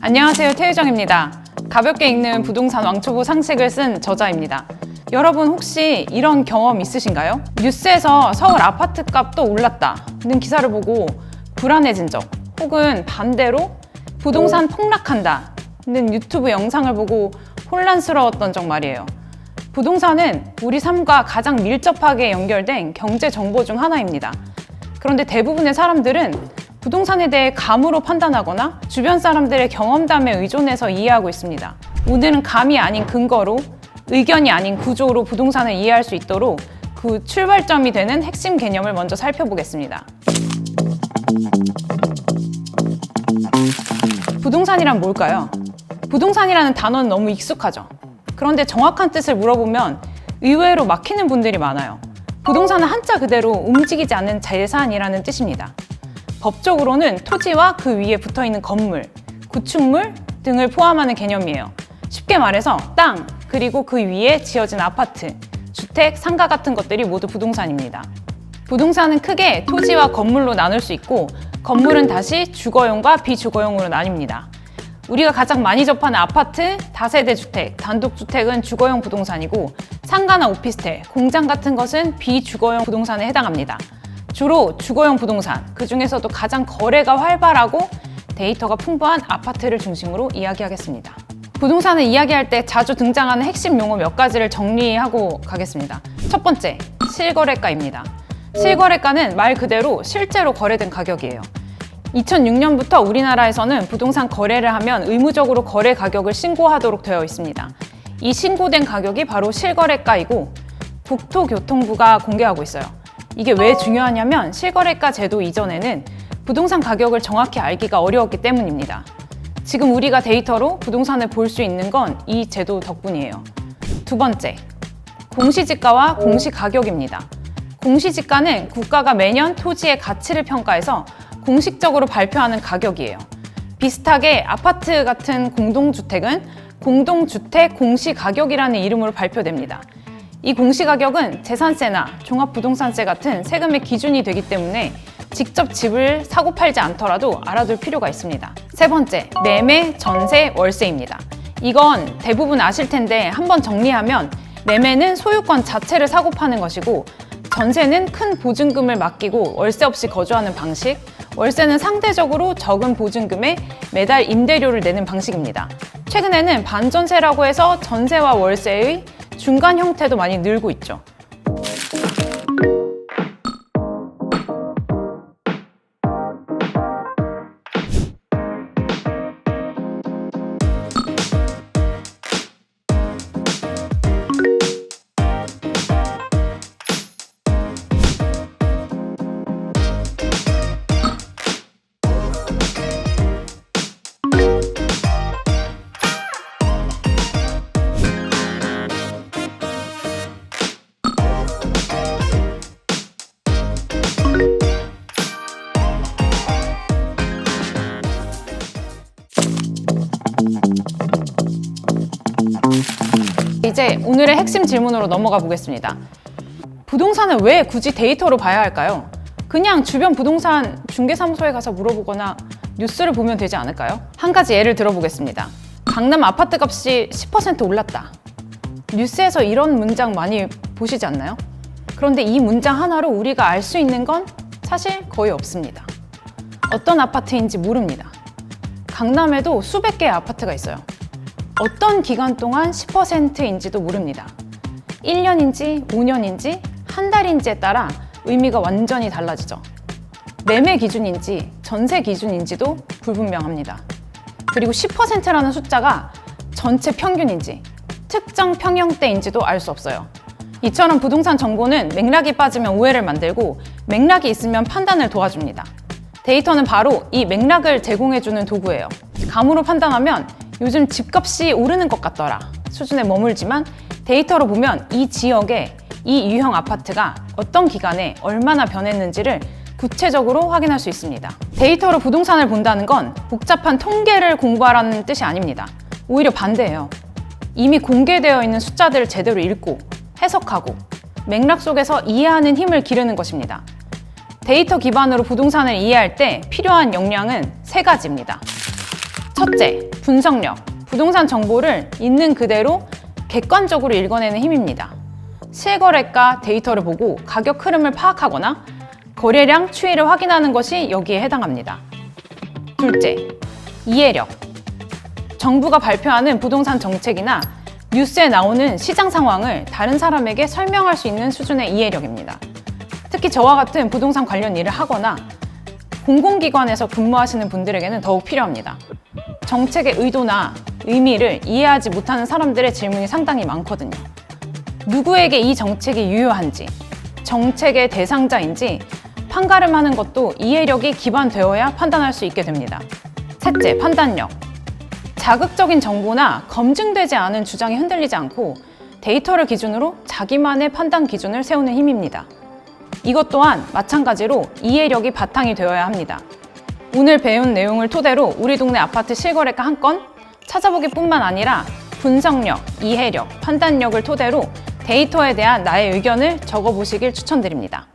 안녕하세요, 태유정입니다. 가볍게 읽는 부동산 왕초보 상식을 쓴 저자입니다. 여러분 혹시 이런 경험 있으신가요? 뉴스에서 서울 아파트 값도 올랐다는 기사를 보고 불안해진 적, 혹은 반대로 부동산 폭락한다는 유튜브 영상을 보고 혼란스러웠던 적 말이에요. 부동산은 우리 삶과 가장 밀접하게 연결된 경제 정보 중 하나입니다. 그런데 대부분의 사람들은 부동산에 대해 감으로 판단하거나 주변 사람들의 경험담에 의존해서 이해하고 있습니다. 오늘은 감이 아닌 근거로, 의견이 아닌 구조로 부동산을 이해할 수 있도록 그 출발점이 되는 핵심 개념을 먼저 살펴보겠습니다. 부동산이란 뭘까요? 부동산이라는 단어는 너무 익숙하죠. 그런데 정확한 뜻을 물어보면 의외로 막히는 분들이 많아요. 부동산은 한자 그대로 움직이지 않는 재산이라는 뜻입니다. 법적으로는 토지와 그 위에 붙어있는 건물, 구축물 등을 포함하는 개념이에요. 쉽게 말해서 땅, 그리고 그 위에 지어진 아파트, 주택, 상가 같은 것들이 모두 부동산입니다. 부동산은 크게 토지와 건물로 나눌 수 있고, 건물은 다시 주거용과 비주거용으로 나뉩니다. 우리가 가장 많이 접하는 아파트, 다세대 주택, 단독주택은 주거용 부동산이고, 상가나 오피스텔, 공장 같은 것은 비주거용 부동산에 해당합니다. 주로 주거용 부동산, 그 중에서도 가장 거래가 활발하고 데이터가 풍부한 아파트를 중심으로 이야기하겠습니다. 부동산을 이야기할 때 자주 등장하는 핵심 용어 몇 가지를 정리하고 가겠습니다. 첫 번째, 실거래가입니다. 실거래가는 말 그대로 실제로 거래된 가격이에요. 2006년부터 우리나라에서는 부동산 거래를 하면 의무적으로 거래 가격을 신고하도록 되어 있습니다. 이 신고된 가격이 바로 실거래가이고 국토교통부가 공개하고 있어요. 이게 왜 중요하냐면 실거래가 제도 이전에는 부동산 가격을 정확히 알기가 어려웠기 때문입니다. 지금 우리가 데이터로 부동산을 볼 수 있는 건 이 제도 덕분이에요. 두 번째, 공시지가와 공시가격입니다. 공시지가는 국가가 매년 토지의 가치를 평가해서 공식적으로 발표하는 가격이에요. 비슷하게 아파트 같은 공동주택은 공동주택 공시가격이라는 이름으로 발표됩니다. 이 공시가격은 재산세나 종합부동산세 같은 세금의 기준이 되기 때문에 직접 집을 사고 팔지 않더라도 알아둘 필요가 있습니다. 세 번째, 매매, 전세, 월세입니다. 이건 대부분 아실 텐데 한번 정리하면 매매는 소유권 자체를 사고 파는 것이고, 전세는 큰 보증금을 맡기고 월세 없이 거주하는 방식, 월세는 상대적으로 적은 보증금에 매달 임대료를 내는 방식입니다. 최근에는 반전세라고 해서 전세와 월세의 중간 형태도 많이 늘고 있죠. 이제 오늘의 핵심 질문으로 넘어가 보겠습니다. 부동산을 왜 굳이 데이터로 봐야 할까요? 그냥 주변 부동산 중개사무소에 가서 물어보거나 뉴스를 보면 되지 않을까요? 한 가지 예를 들어보겠습니다. 강남 아파트 값이 10% 올랐다. 뉴스에서 이런 문장 많이 보시지 않나요? 그런데 이 문장 하나로 우리가 알 수 있는 건 사실 거의 없습니다. 어떤 아파트인지 모릅니다. 강남에도 수백 개의 아파트가 있어요. 어떤 기간 동안 10%인지도 모릅니다. 1년인지 5년인지 한 달인지에 따라 의미가 완전히 달라지죠. 매매 기준인지 전세 기준인지도 불분명합니다. 그리고 10%라는 숫자가 전체 평균인지 특정 평형대인지도 알 수 없어요. 이처럼 부동산 정보는 맥락이 빠지면 오해를 만들고 맥락이 있으면 판단을 도와줍니다. 데이터는 바로 이 맥락을 제공해주는 도구예요. 감으로 판단하면 요즘 집값이 오르는 것 같더라 수준에 머물지만, 데이터로 보면 이 지역에 이 유형 아파트가 어떤 기간에 얼마나 변했는지를 구체적으로 확인할 수 있습니다. 데이터로 부동산을 본다는 건 복잡한 통계를 공부하라는 뜻이 아닙니다. 오히려 반대예요. 이미 공개되어 있는 숫자들을 제대로 읽고 해석하고 맥락 속에서 이해하는 힘을 기르는 것입니다. 데이터 기반으로 부동산을 이해할 때 필요한 역량은 세 가지입니다. 첫째, 분석력. 부동산 정보를 있는 그대로 객관적으로 읽어내는 힘입니다. 실거래가 데이터를 보고 가격 흐름을 파악하거나 거래량 추이를 확인하는 것이 여기에 해당합니다. 둘째, 이해력. 정부가 발표하는 부동산 정책이나 뉴스에 나오는 시장 상황을 다른 사람에게 설명할 수 있는 수준의 이해력입니다. 특히 저와 같은 부동산 관련 일을 하거나 공공기관에서 근무하시는 분들에게는 더욱 필요합니다. 정책의 의도나 의미를 이해하지 못하는 사람들의 질문이 상당히 많거든요. 누구에게 이 정책이 유효한지, 정책의 대상자인지 판가름하는 것도 이해력이 기반되어야 판단할 수 있게 됩니다. 셋째, 판단력. 자극적인 정보나 검증되지 않은 주장이 흔들리지 않고 데이터를 기준으로 자기만의 판단 기준을 세우는 힘입니다. 이것 또한 마찬가지로 이해력이 바탕이 되어야 합니다. 오늘 배운 내용을 토대로 우리 동네 아파트 실거래가 한 건 찾아보기뿐만 아니라 분석력, 이해력, 판단력을 토대로 데이터에 대한 나의 의견을 적어보시길 추천드립니다.